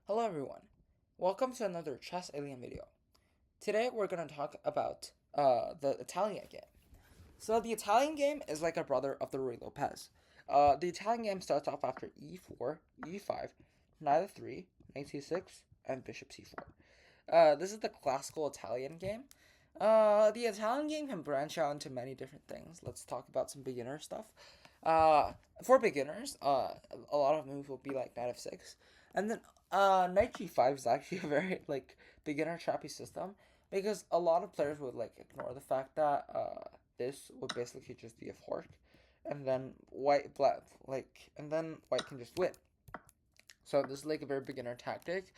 Hello everyone, welcome to another Chess Alien video. Today we're going to talk about the Italian game. So the Italian game is like a brother of the Ruy Lopez. The Italian game starts off after e4, e5, knight f3, knight c6, and bishop c4. This is the classical Italian game. The Italian game can branch out into many different things. Let's talk about some beginner stuff. Uh, for beginners, a lot of moves will be like knight f6, and then knight g5 is actually a very like beginner trappy system because a lot of players would like ignore the fact that this would basically just be a fork, and then white can just win. So this is like a very beginner tactic.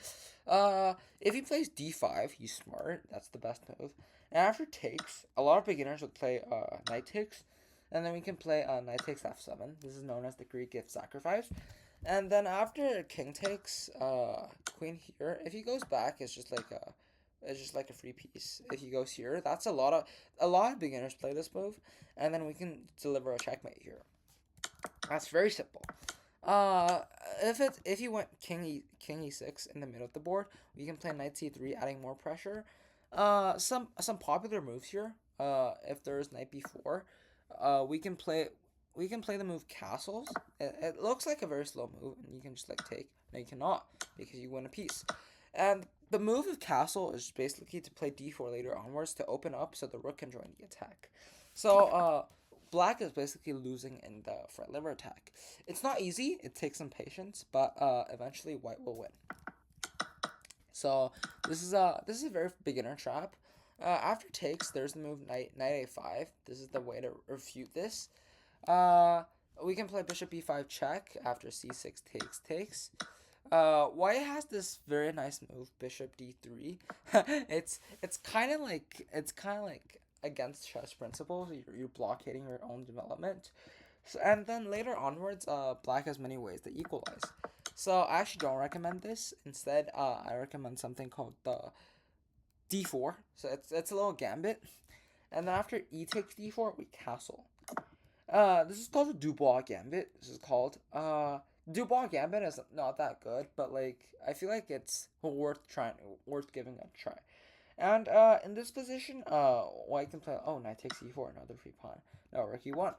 If he plays d5, he's smart. That's the best move. And after takes, a lot of beginners would play knight takes, and then we can play knight takes f7. This is known as the Greek gift sacrifice. And then after king takes, queen here. If he goes back, it's just like a free piece. If he goes here, that's a lot of beginners play this move, and then we can deliver a checkmate here. That's very simple. Uh, if you went king e6 in the middle of the board, we can play knight c3, adding more pressure. Some popular moves here. If there's knight b4, we can play the move castles. It looks like a very slow move, and you can just like take. No, you cannot because you win a piece. And the move of castle is basically to play d4 later onwards to open up so the rook can join the attack. So black is basically losing in the front liver attack. It's not easy. It takes some patience, but eventually white will win. So this is a very beginner trap. After takes, there's the move knight a5. This is the way to refute this. Uh, we can play bishop e5 check after c6 takes. White has this very nice move, bishop d3. It's kind of like against chess principles. You're blockading your own development. So, and then later onwards, black has many ways to equalize. So I actually don't recommend this. Instead, I recommend something called the d4. So it's a little gambit. And then after e takes d4, we castle. This is called the Dubois Gambit. This is called. Dubois Gambit is not that good, but like I feel like it's worth giving a try. And in this position, white can play. Oh, knight takes e4, another free pawn. No, rook e1.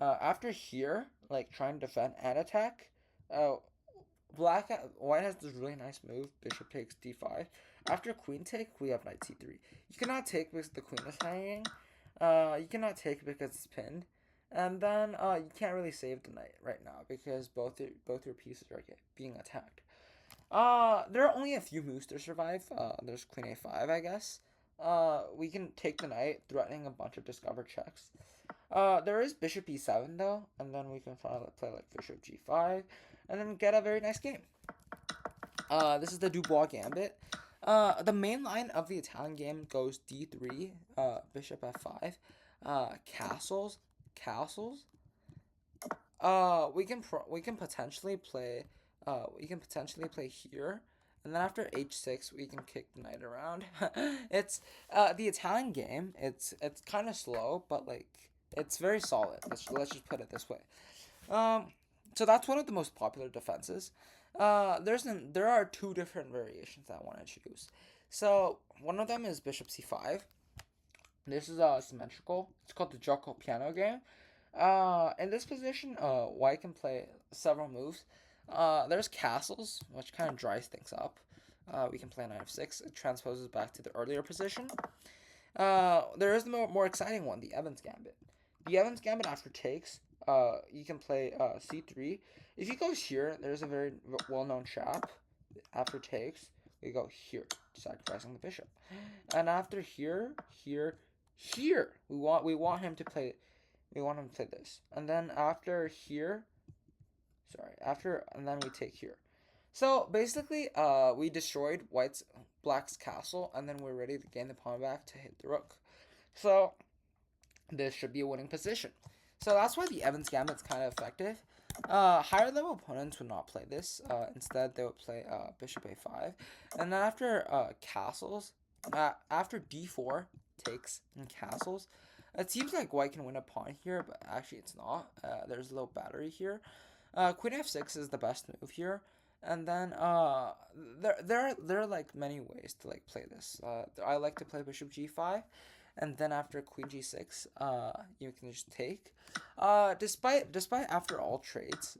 After here, like trying to defend and attack, uh, white has this really nice move. Bishop takes d5. After queen take, we have knight c3. You cannot take because the queen is hanging. You cannot take because it's pinned. And then you can't really save the knight right now because both your pieces are being attacked. There are only a few moves to survive. There's queen a5, I guess. We can take the knight, threatening a bunch of discovered checks. There is bishop e7 though, and then we can finally play like bishop g5, and then get a very nice game. This is the Dubois Gambit. The main line of the Italian game goes d3, bishop f5, castles. We can potentially play here, and then after h6 we can kick the knight around. It's the Italian game. It's kind of slow, but like it's very solid. Let's just put it this way. Um, so that's one of the most popular defenses. There are two different variations I want to choose. So one of them is bishop c5. This is symmetrical. It's called the Gioco Piano game. In this position, white can play several moves. There's castles, which kind of dries things up. We can play knight f6. It transposes back to the earlier position. There is the more exciting one, the Evans Gambit. The Evans Gambit after takes, you can play c3. If you go here, there's a very well-known trap. After takes, we go here, sacrificing the bishop. And after here, we want him to play this. And then after here, and then we take here. So basically, we destroyed black's castle, and then we're ready to gain the pawn back to hit the rook. So this should be a winning position. So that's why the Evans Gambit's kind of effective. Higher level opponents would not play this. Instead, they would play bishop a5, and then after castles, after d4 takes and castles. It seems like white can win a pawn here, but actually it's not. There's a little battery here. Queen f6 is the best move here. And then there are like many ways to like play this. I like to play bishop g5, and then after queen g6, you can just take. Despite after all trades,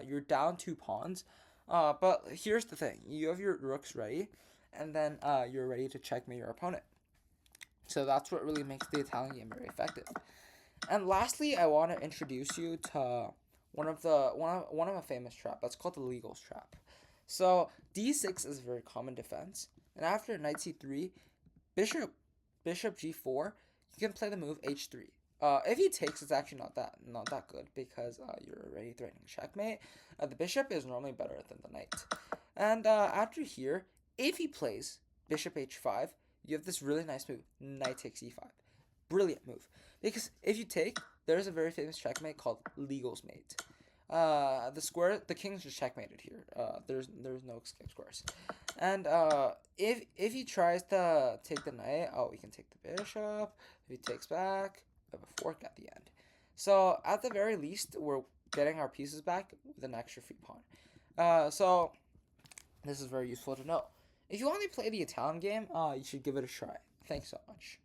you're down two pawns. But here's the thing: you have your rooks ready, and then you're ready to checkmate your opponent. So that's what really makes the Italian game very effective. And lastly, I want to introduce you to one of a famous trap. That's called the Legal's trap. So d6 is a very common defense, and after knight c3, bishop bishop g4, you can play the move h3. If he takes, it's actually not that good because you're already threatening checkmate. The bishop is normally better than the knight, and after here, if he plays bishop h5, you have this really nice move, knight takes e5. Brilliant move because if you take, there's a very famous checkmate called Legal's mate. The king's just checkmated here. There's no escape squares, and if he tries to take the knight, oh, he can take the bishop. If he takes back, we have a fork at the end. So at the very least, we're getting our pieces back with an extra free pawn. So this is very useful to know. If you want to play the Italian game, you should give it a try. Thanks so much.